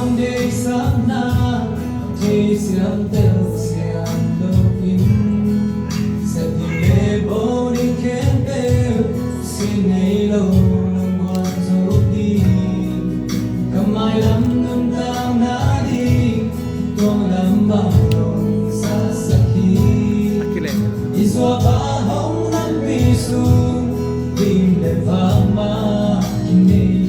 someday sana thì siam tel siam loving sẽ tìm bố đi khen bêu xin ngày lâu nông quan dấu đi cầm ai lắm nông tao đã đi con làm bao lòng xa xa khi đi xóa ba hông nắng vì xuống tìm để phá ma kinh đi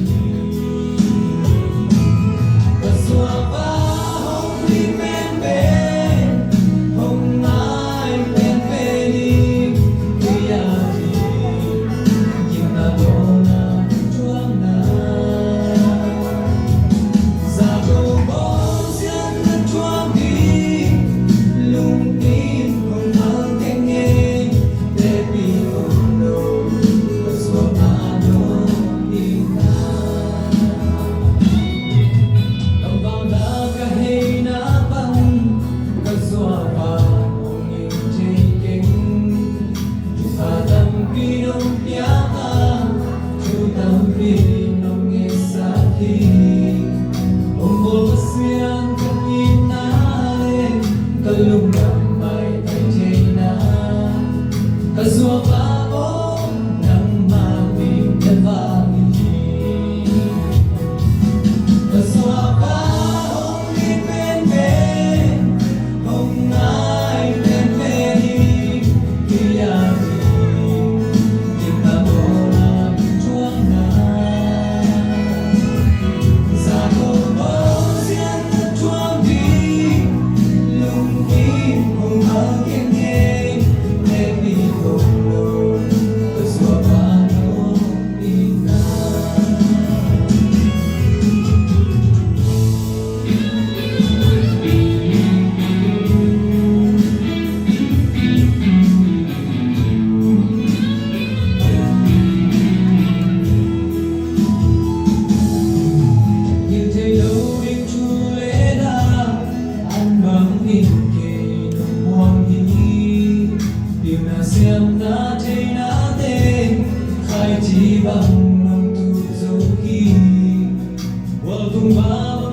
Siam na thế na tên khai chỉ bằng nông tu dấu khi, tung ba